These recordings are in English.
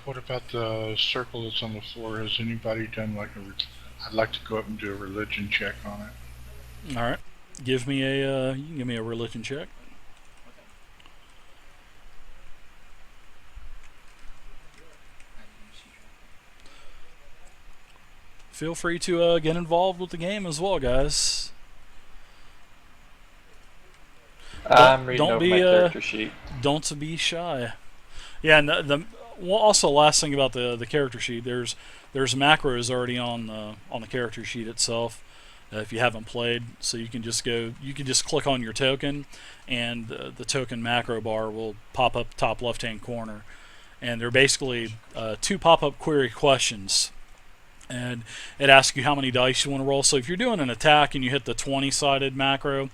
What about the circle that's on the floor? Has anybody done like a? I'd like to go up and do a religion check on it. All right. Give me a you can give me a religion check. Feel free to get involved with the game as well, guys. Don't I'm reading don't over my be character sheet. don't be shy. Yeah, and well, also last thing about the character sheet, there's macros already on the character sheet itself. If you haven't played, so you can just click on your token, and the token macro bar will pop up top left hand corner, and they're basically two pop up query questions, and it asks you how many dice you want to roll. So if you're doing an attack and you hit the 20 sided macro,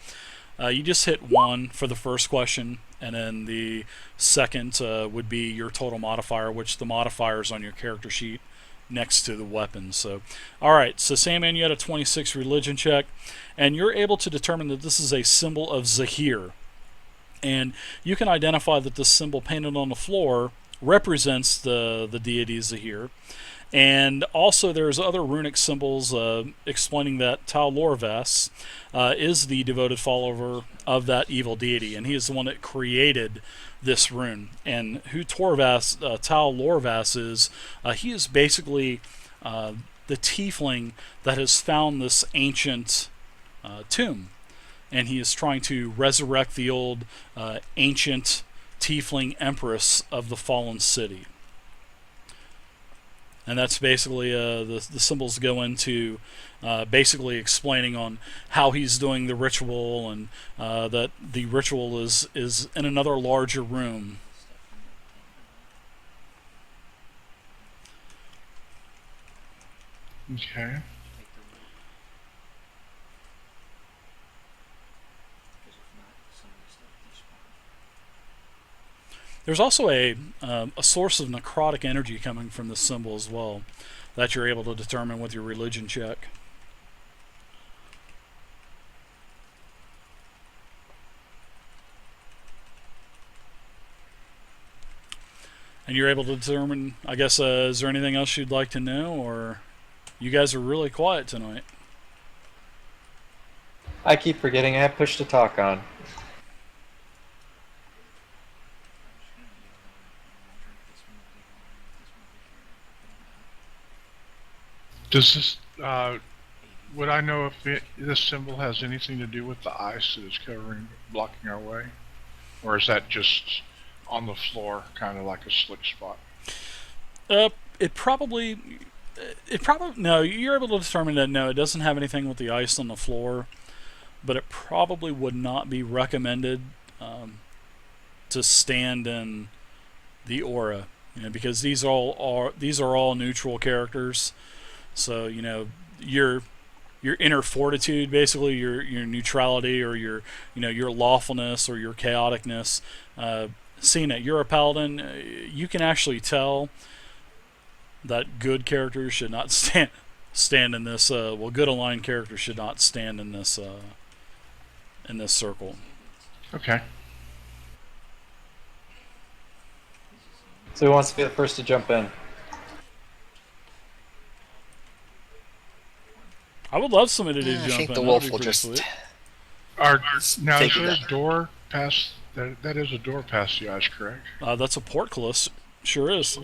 you just hit 1 for the first question, and then the second would be your total modifier, which the modifier is on your character sheet next to the weapon. So, alright, so Sandman, you had a 26 religion check, and you're able to determine that this is a symbol of Zahir. And you can identify that this symbol painted on the floor represents the deity Zahir. And also, there's other runic symbols explaining that Tal Lorvas is the devoted follower of that evil deity, and he is the one that created this rune. And who Tal Lorvas is, he is basically the tiefling that has found this ancient tomb, and he is trying to resurrect the old ancient Tiefling Empress of the fallen city. And that's basically the symbols go into basically explaining on how he's doing the ritual, and that the ritual is in another larger room. Okay. There's also a source of necrotic energy coming from this symbol as well that you're able to determine with your religion check. And you're able to determine, I guess, is there anything else you'd like to know, or you guys are really quiet tonight? I keep forgetting I have push to talk on. Does this? Would I know if this symbol has anything to do with the ice that is blocking our way, or is that just on the floor, kind of like a slick spot? Uh, it probably, no. You're able to determine that no, it doesn't have anything with the ice on the floor, but it probably would not be recommended to stand in the aura, because these are all neutral characters. So your inner fortitude, basically your neutrality, or your lawfulness or your chaoticness. Seeing that you're a paladin, you can actually tell that good characters should not stand in this. Good aligned characters should not stand in this circle. Okay. So who wants to be the first to jump in? I would love somebody to I jump think in. the That would wolf be will pretty just sweet. Now, is take there it. a door past? That is a door past the ice, correct? That's a portcullis. Sure is.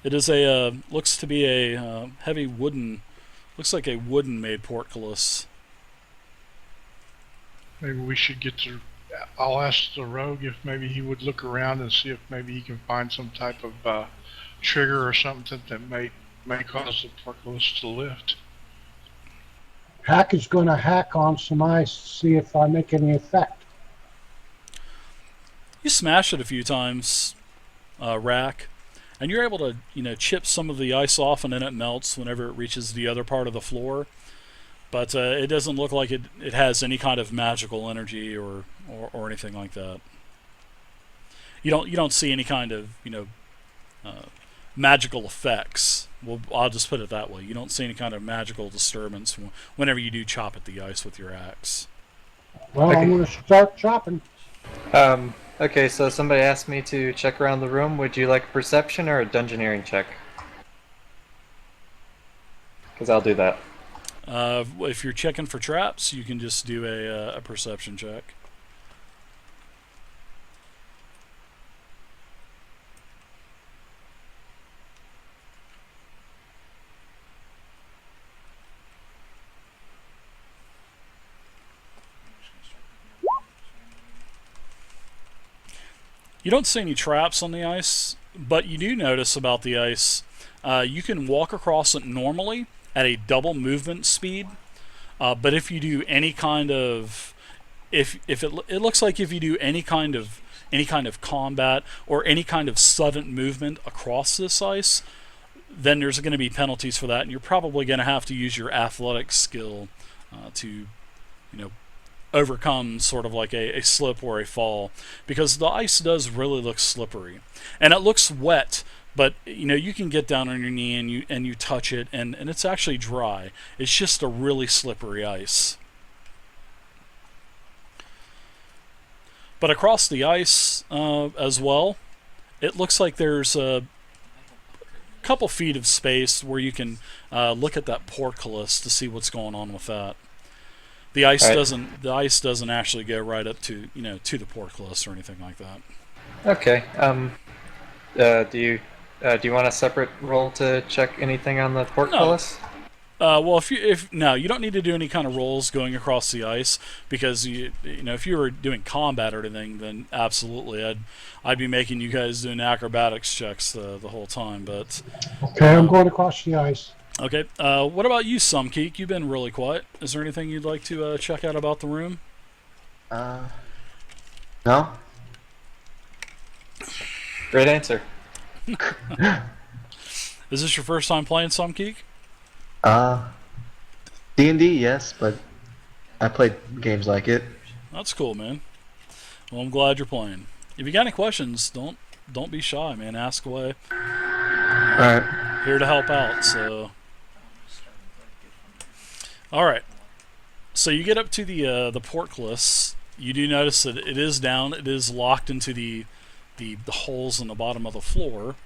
It is a looks to be a heavy wooden. Looks like a wooden made portcullis. Maybe we should get to. I'll ask the rogue if maybe he would look around and see if maybe he can find some type of trigger or something that may cause the portcullis to lift. Hack is going to hack on some ice to see if I make any effect. You smash it a few times, Rack, and you're able to chip some of the ice off, and then it melts whenever it reaches the other part of the floor. But it doesn't look like it has any kind of magical energy or anything like that. You don't see any kind of magical effects. Well, I'll just put it that way. You don't see any kind of magical disturbance whenever you do chop at the ice with your axe. Well, I'm going to start chopping. Okay, so somebody asked me to check around the room. Would you like a perception or a dungeoneering check? Because I'll do that. If you're checking for traps, you can just do a perception check. You don't see any traps on the ice, but you do notice about the ice. You can walk across it normally at a double movement speed, but if you do any kind of if it looks like if you do any kind of combat or any kind of sudden movement across this ice, then there's going to be penalties for that, and you're probably going to have to use your athletic skill to, overcome sort of like a slip or a fall, because the ice does really look slippery, and it looks wet. But you can get down on your knee and you touch it, and it's actually dry. It's just a really slippery ice. But across the ice as well, it looks like there's a couple feet of space where you can look at that portcullis to see what's going on with that. The ice doesn't actually go right up to to the portcullis or anything like that. Okay. Do you want a separate roll to check anything on the portcullis? Well, if you don't need to do any kind of rolls going across the ice, because if you were doing combat or anything, then absolutely I'd be making you guys doing acrobatics checks the whole time. But Okay, I'm going across the ice. okay, what about you, Sumkeek? You've been really quiet. Is there anything you'd like to check out about the room? No? Great answer. Is this your first time playing Sumkeek? D&D, yes, but I played games like it. That's cool, man. Well, I'm glad you're playing. If you got any questions, don't be shy, man. Ask away. Alright. Here to help out. So, all right. So you get up to the portcullis. You do notice that it is down. It is locked into the holes in the bottom of the floor.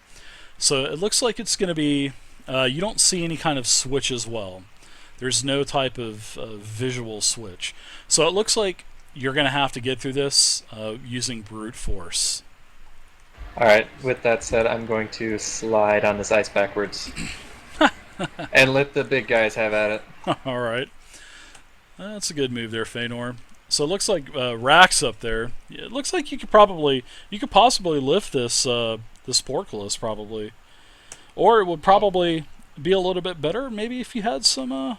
So it looks like it's going to be. You don't see any kind of switch as well. There's no type of visual switch. So it looks like you're going to have to get through this using brute force. Alright, with that said, I'm going to slide on this ice backwards. And let the big guys have at it. All right. That's a good move there, Feanor. So it looks like Rack's up there. It looks like you could possibly lift this portcullis probably. Or it would probably be a little bit better maybe if you had some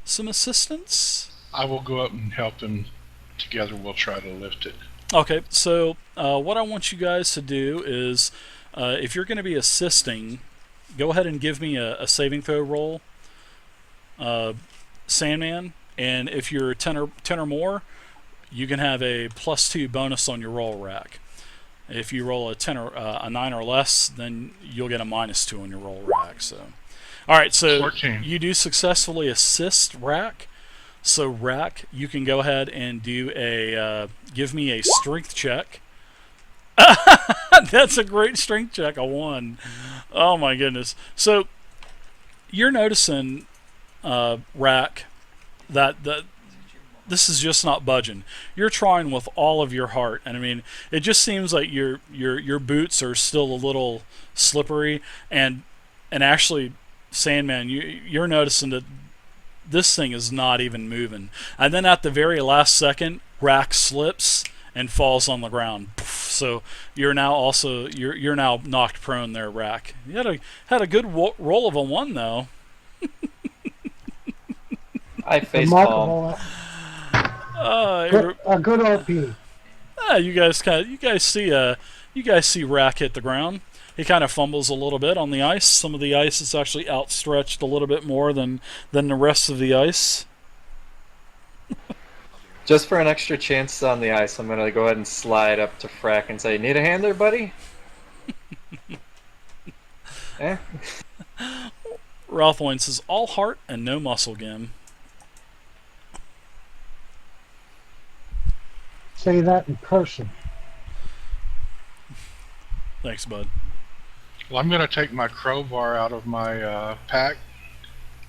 assistance. I will go up and help them. Together we'll try to lift it. Okay, so what I want you guys to do is, if you're going to be assisting, go ahead and give me a saving throw roll, Sandman, and if you're 10 or more, you can have a +2 bonus on your roll, Rack. If you roll a 10 or a 9 or less, then you'll get a -2 on your roll, Rack. So, all right, so 14. You do successfully assist Rack. So Rack, you can go ahead and do give me a strength check. That's a great strength check, a 1. Oh my goodness. So you're noticing, Rack, that this is just not budging. You're trying with all of your heart, and I mean, it just seems like your boots are still a little slippery, and actually, Sandman, you're noticing that this thing is not even moving. And then at the very last second, Rack slips and falls on the ground. So you're now knocked prone there, Rack. You had a good roll of a 1 though. I facepalm. Remarkable. A good RP. You guys see Rack hit the ground. He kind of fumbles a little bit on the ice. Some of the ice is actually outstretched a little bit more than the rest of the ice. Just for an extra chance on the ice, I'm going to go ahead and slide up to Frack and say, "Need a hand there, buddy?" Eh? Rothwine says, "All heart and no muscle, Gim." Say that in person. Thanks, bud. Well, I'm going to take my crowbar out of my pack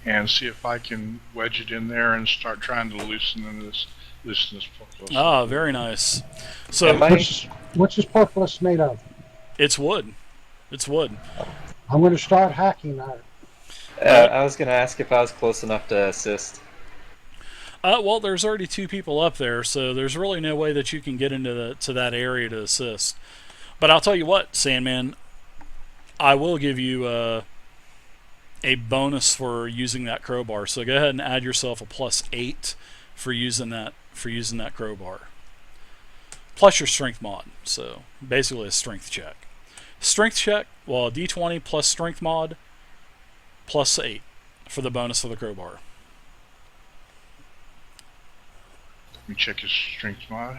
and see if I can wedge it in there and start trying to loosen this portcullis. Ah, very nice. So Am I- What's this portcullis made of? it's wood. It's wood. I'm going to start hacking on it. I was gonna ask if I was close enough to assist. Well, there's already 2 people up there, so there's really no way that you can get into that area to assist. But I'll tell you what, Sandman, I will give you a bonus for using that crowbar. So go ahead and add yourself a +8 for using that crowbar. Plus your strength mod. So basically a strength check. Strength check, well, a d20 plus strength mod +8 for the bonus for the crowbar. Let me check his strength mod.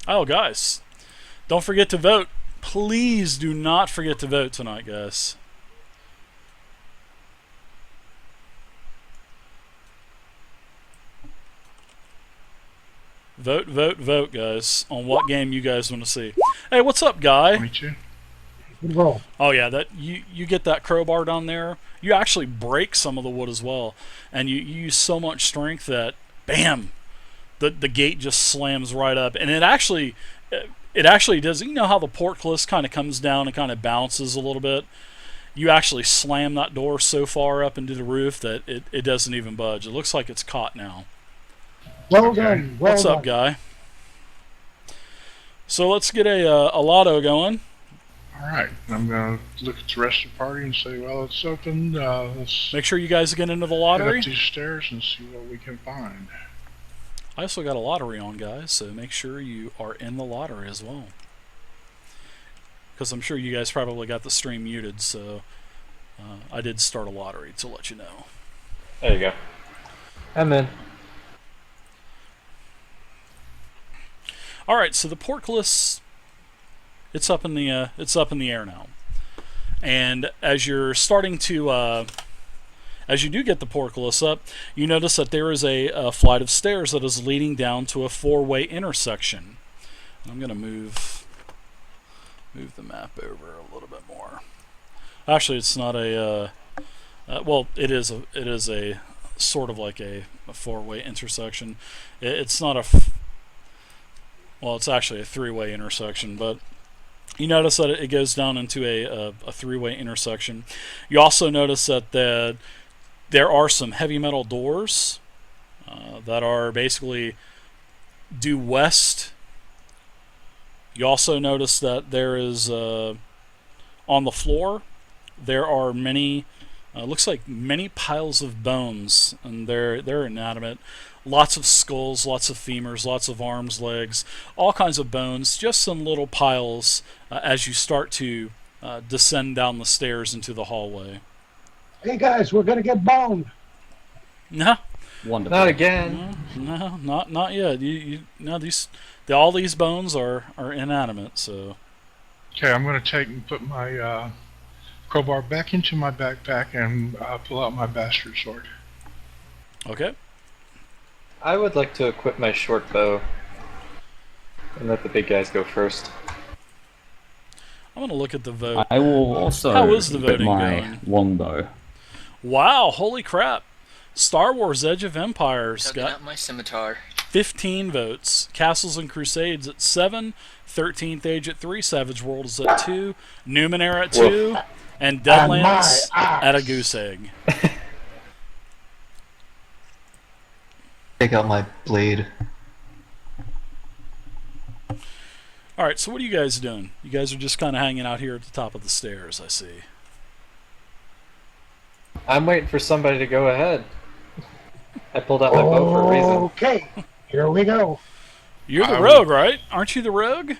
Oh, guys, don't forget to vote. Please do not forget to vote tonight, guys. Vote, vote, vote, guys, on what game you guys want to see. Hey, what's up, guy? 22. Good roll. Oh yeah, that you get that crowbar down there. You actually break some of the wood as well, and you use so much strength that bam, the gate just slams right up, and it actually does. You know how the portcullis kind of comes down and kind of bounces a little bit. You actually slam that door so far up into the roof that it doesn't even budge. It looks like it's caught now. Well Okay. done. Well What's done. up, guy? So let's get a lotto going. Alright, I'm going to look at the rest of the party and say, well, it's open. Let's Make sure you guys get into the head lottery. up these stairs and see what we can find. I also got a lottery on, guys, so make sure you are in the lottery as well. Because I'm sure you guys probably got the stream muted, so I did start a lottery to let you know. There you go. I'm in. All right, so the portcullis, it's up in the air now, and as you're starting to as you do get the portcullis up, you notice that there is a flight of stairs that is leading down to a 4-way intersection. And I'm going to move the map over a little bit more. Actually, it's not a well, it is a sort of like a 4-way intersection. It's not a well, it's actually a 3-way intersection, but you notice that it goes down into a 3-way intersection. You also notice that there are some heavy metal doors that are basically due west. You also notice that there is on the floor there are many looks like many piles of bones, and they're inanimate. Lots of skulls, lots of femurs, lots of arms, legs, all kinds of bones. Just some little piles as you start to descend down the stairs into the hallway. Hey guys, we're going to get boned. No, Wonderful. Not again. no, not yet. All these bones are inanimate. So Okay, I'm going to take and put my crowbar back into my backpack and pull out my bastard sword. okay. I would like to equip my short bow and let the big guys go first. I'm gonna look at the vote. I will also How is the equip voting my going? longbow. Wow, holy crap! Star Wars: Edge of Empires Tugging got out my scimitar. 15 votes. Castles and Crusades at 7. 13th Age at 3. Savage World is at 2. Numenera at 2. And Deadlands at a goose egg. Take out my blade. Alright, so what are you guys doing? You guys are just kind of hanging out here at the top of the stairs, I see. I'm waiting for somebody to go ahead. I pulled out my bow for a reason. Okay, here we go. You're the rogue, right? Aren't you the rogue?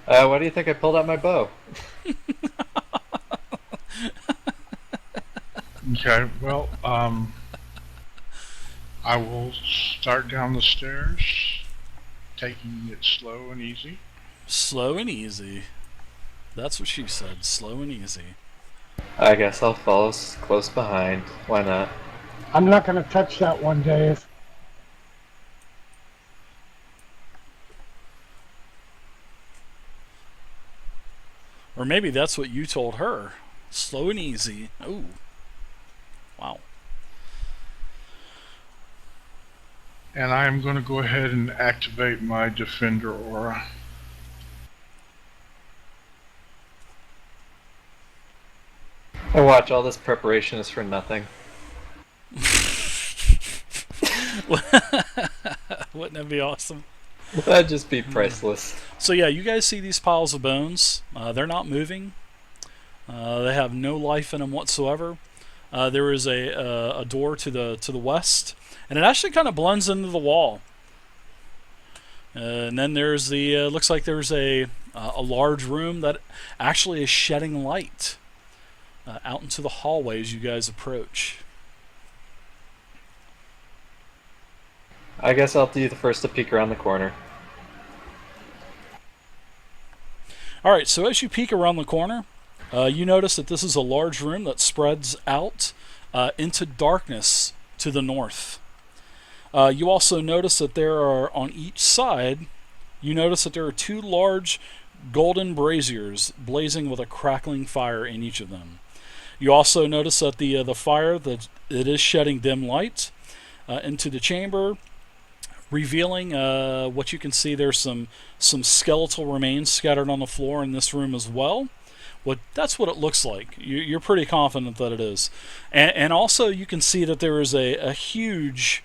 Why do you think I pulled out my bow? Okay, well, I will start down the stairs, taking it slow and easy. Slow and easy. That's what she said. Slow and easy. I guess I'll follow close behind. Why not? I'm not going to touch that one, Dave. Or maybe that's what you told her. Slow and easy. Oh. Wow. And I'm going to go ahead and activate my Defender aura. And watch, all this preparation is for nothing. Wouldn't that be awesome? That'd just be priceless. So yeah, you guys see these piles of bones. They're not moving. They have no life in them whatsoever. There is a door to the west, and it actually kind of blends into the wall. And then there's the looks like there's a large room that actually is shedding light out into the hallway as you guys approach. I guess I'll be the first to peek around the corner. All right, so as you peek around the corner, you notice that this is a large room that spreads out into darkness to the north. You also notice that there are, on each side, you notice that there are two large golden braziers blazing with a crackling fire in each of them. You also notice that the fire, that it is shedding dim light into the chamber, revealing what you can see. There's some skeletal remains scattered on the floor in this room as well. That's what it looks like. You're pretty confident that it is. And also you can see that there is a huge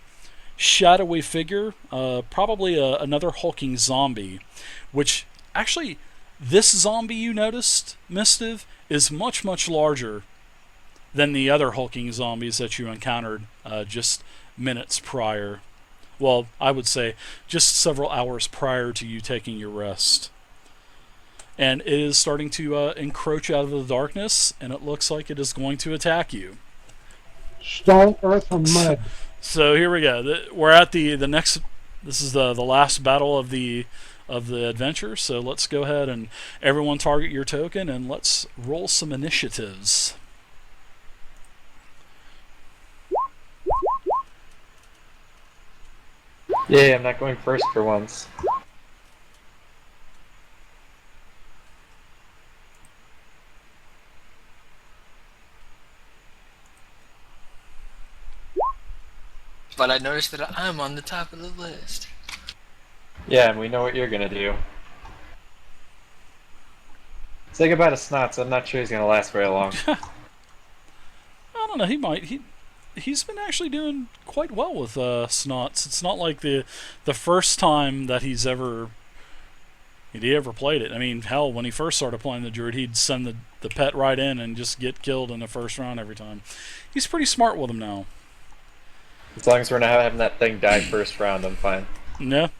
shadowy figure, probably another hulking zombie, which actually this zombie you noticed, Mistiv, is much, much larger than the other hulking zombies that you encountered just minutes prior. Well, I would say just several hours prior to you taking your rest. And it is starting to encroach out of the darkness, and it looks like it is going to attack you. Stone, earth, and mud. So here we go. We're at the next. This is the last battle of the adventure. So let's go ahead and everyone target your token, and let's roll some initiatives. Yay, I'm not going first for once. But I noticed that I'm on the top of the list. Yeah, and we know what you're gonna do. Say goodbye to Snots. I'm not sure he's gonna last very long. I don't know. He might. He's been actually doing quite well with Snots. It's not like the first time that he ever played it. I mean, hell, when he first started playing the druid, he'd send the pet right in and just get killed in the first round every time. He's pretty smart with him now. As long as we're not having that thing die first round, I'm fine. Yeah.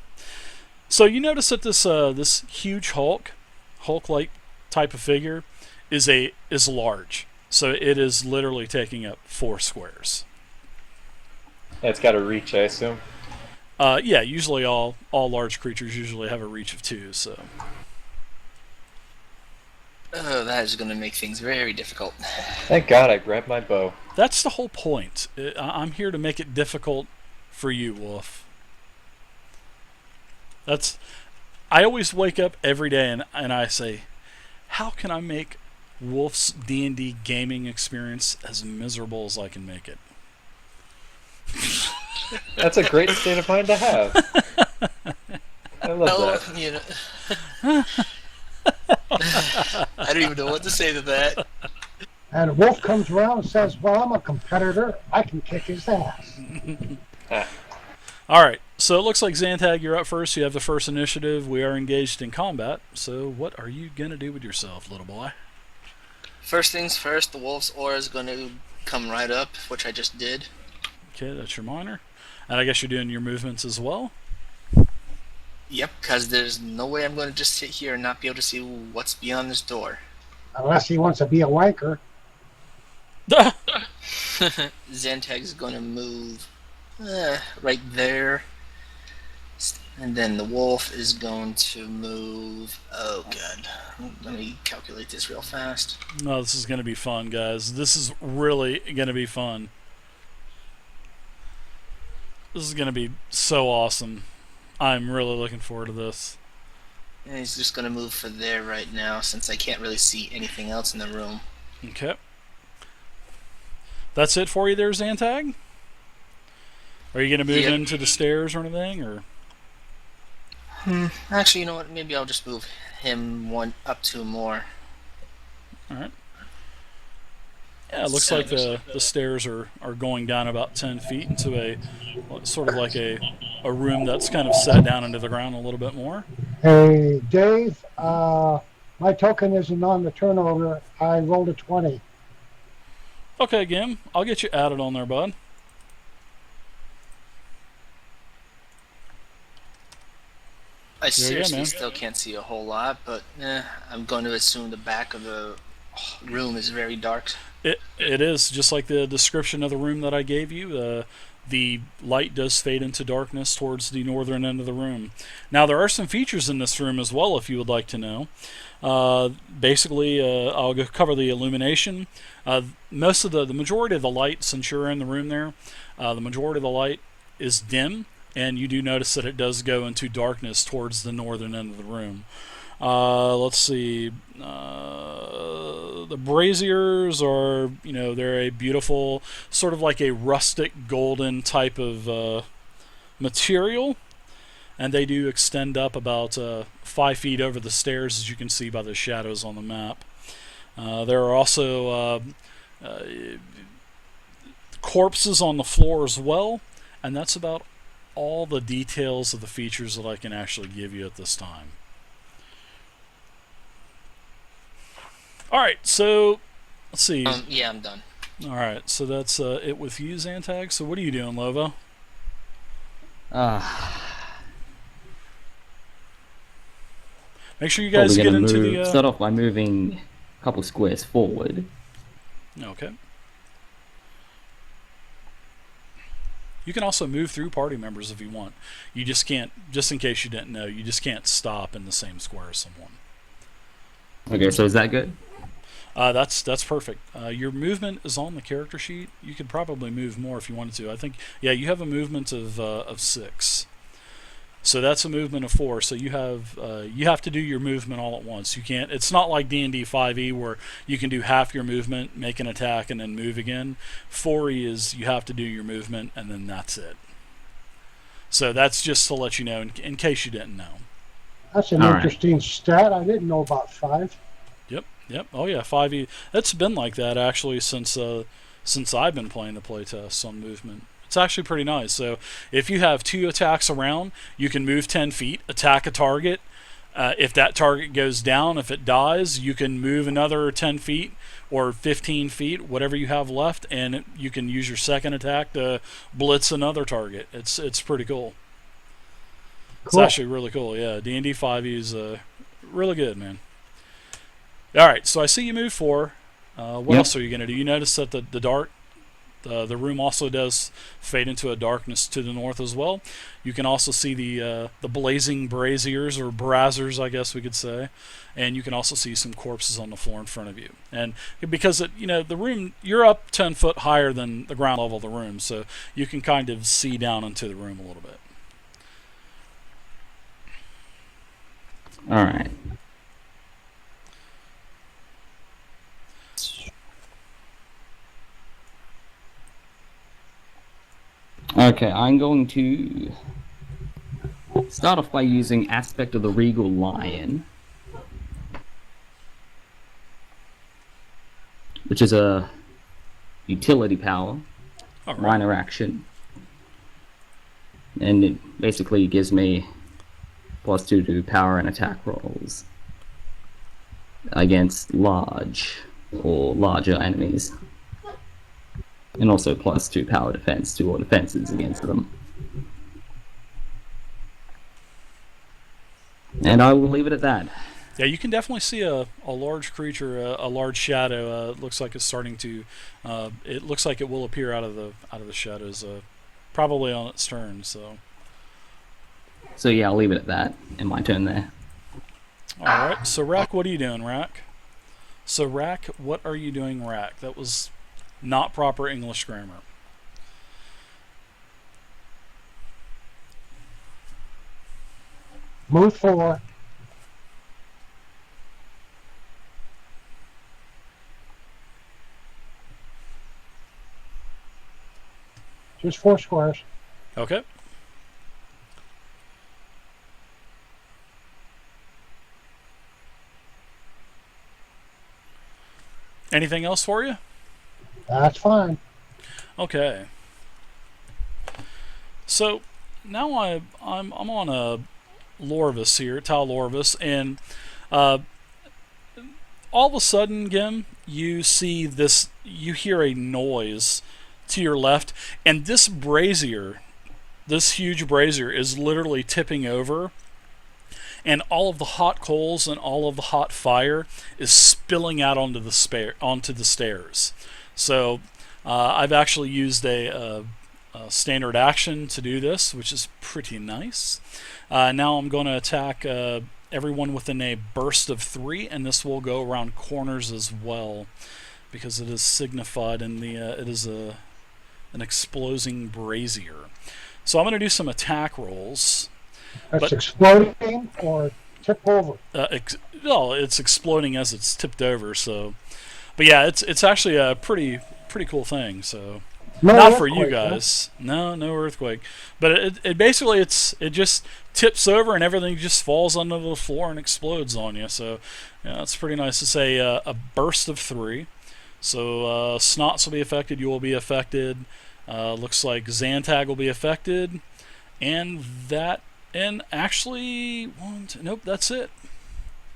So you notice that this huge Hulk-like type of figure is large. So it is literally taking up 4 squares. It's got a reach, I assume. Yeah, usually all large creatures usually have a reach of 2. So. Oh, that is going to make things very difficult. Thank God I grabbed my bow. That's the whole point. I'm here to make it difficult for you, Wolf. I always wake up every day and I say, how can I make Wolf's D&D gaming experience as miserable as I can make it? That's a great state of mind to have. I love that. You know, I don't even know what to say to that. And Wolf comes around and says, well, I'm a competitor. I can kick his ass. All right. So it looks like Zantag, you're up first. You have the first initiative. We are engaged in combat. So what are you going to do with yourself, little boy? First things first, the wolf's aura is going to come right up, which I just did. Okay, that's your minor. And I guess you're doing your movements as well? Yep, because there's no way I'm going to just sit here and not be able to see what's beyond this door. Unless he wants to be a wanker. Zantag is going to move right there. And then the wolf is going to move... Oh, God. Let me calculate this real fast. No, this is going to be fun, guys. This is really going to be fun. This is gonna be so awesome. I'm really looking forward to this. And he's just gonna move for there right now since I can't really see anything else in the room. Okay. That's it for you there, Zantag? Are you gonna move Yep. into the stairs or anything, or? Actually, you know what? Maybe I'll just move him one up 2 more. All right. Yeah, it looks like the stairs are going down about 10 feet into a sort of like a room that's kind of set down into the ground a little bit more. Hey, Dave, my token isn't on the turnover. I rolled a 20. Okay, Gim, I'll get you added on there, bud. I Yeah, seriously man. still can't see a whole lot, but I'm going to assume the back of the room is very dark. It is just like the description of the room that I gave you. The light does fade into darkness towards the northern end of the room. Now there are some features in this room as well, if you would like to know. Basically, I'll cover the illumination. Most of the majority of the light, since you're in the room there, the majority of the light is dim, and you do notice that it does go into darkness towards the northern end of the room. Let's see. The braziers are, they're a beautiful, sort of like a rustic golden type of material, and they do extend up about 5 feet over the stairs, as you can see by the shadows on the map. There are also corpses on the floor as well, and that's about all the details of the features that I can actually give you at this time. Alright, so let's see. Yeah, I'm done. Alright, so that's it with you, Zantag. So what are you doing, Lovo? Make sure you guys Probably get gonna into move, the... start off by moving a couple squares forward. Okay. You can also move through party members if you want. You just can't, just in case you didn't know, you just can't stop in the same square as someone. Okay, so is that good? That's perfect. Your movement is on the character sheet. You could probably move more if you wanted to. I think, yeah, you have a movement of 6. So that's a movement of 4. So you have to do your movement all at once. You can't. It's not like D&D 5e where you can do half your movement, make an attack, and then move again. 4e is you have to do your movement and then that's it. So that's just to let you know in case you didn't know. That's an All right. interesting stat. I didn't know about 5. Yep. Oh yeah, 5e. It's been like that actually since I've been playing the playtests on movement. It's actually pretty nice. So if you have 2 attacks around, you can move 10 feet, attack a target. If that target goes down, if it dies, you can move another 10 feet or 15 feet, whatever you have left, and you can use your second attack to blitz another target. It's pretty cool. It's Cool. actually really cool. Yeah, D&D 5e is really good, man. All right, so I see you move 4. What Yep. else are you gonna do? You notice that the room also does fade into a darkness to the north as well. You can also see the blazing braziers or brazzers, I guess we could say, and you can also see some corpses on the floor in front of you. And because the room, you're up 10 foot higher than the ground level of the room, so you can kind of see down into the room a little bit. All right. Okay, I'm going to start off by using Aspect of the Regal Lion, which is a utility power, All right. minor action, and it basically gives me +2 to power and attack rolls against large or larger enemies. And also +2 power defense to all defenses against them. And I will leave it at that. Yeah, you can definitely see a large creature, a large shadow. It looks like it's starting to. It looks like it will appear out of the shadows, probably on its turn. So. So yeah, I'll leave it at that. In my turn there. All right. So Rack, what are you doing, Rack? So Rack, what are you doing, Rack? That was not proper English grammar. Move 4. Just 4 squares. Okay. Anything else for you? That's fine. Okay. So now I'm on a Lorvis here, Tal Lorvis, and all of a sudden, Gim, you see this, you hear a noise to your left, and this brazier, this huge brazier, is literally tipping over, and all of the hot coals and all of the hot fire is spilling out onto the stairs. So I've actually used a standard action to do this, which is pretty nice. Now I'm going to attack everyone within a burst of 3, and this will go around corners as well, because it is signified in the it is an exploding brazier. So I'm going to do some attack rolls. That's exploding or tip over. Well, it's exploding as it's tipped over. So, but yeah, it's actually a pretty cool thing. So. No Not for you earthquake, huh? guys. No earthquake. But it basically it just tips over and everything just falls onto the floor and explodes on you. So yeah, it's pretty nice. It's a burst of 3. So Snots will be affected. You will be affected. Looks like Zantag will be affected, and actually nope, that's it.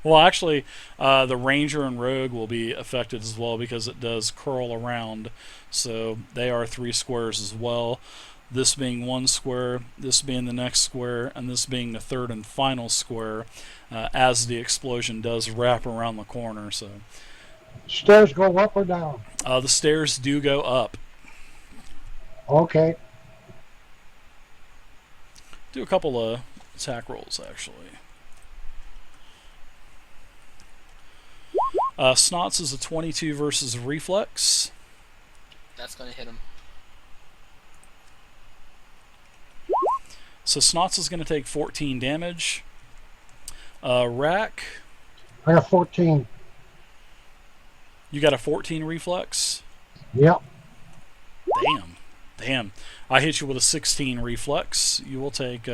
Well, actually, the Ranger and Rogue will be affected as well because it does curl around. So they are 3 squares as well. This being 1 square, this being the next square, and this being the third and final square, as the explosion does wrap around the corner. So Stairs go up or down? the stairs do go up. Okay. Do a couple of attack rolls actually. Snots is a 22 versus Reflex. That's gonna hit him. So Snots is going to take 14 damage. Rack, I got 14. you got a 14 Reflex? Yep. Damn. I hit you with a 16 Reflex. You will take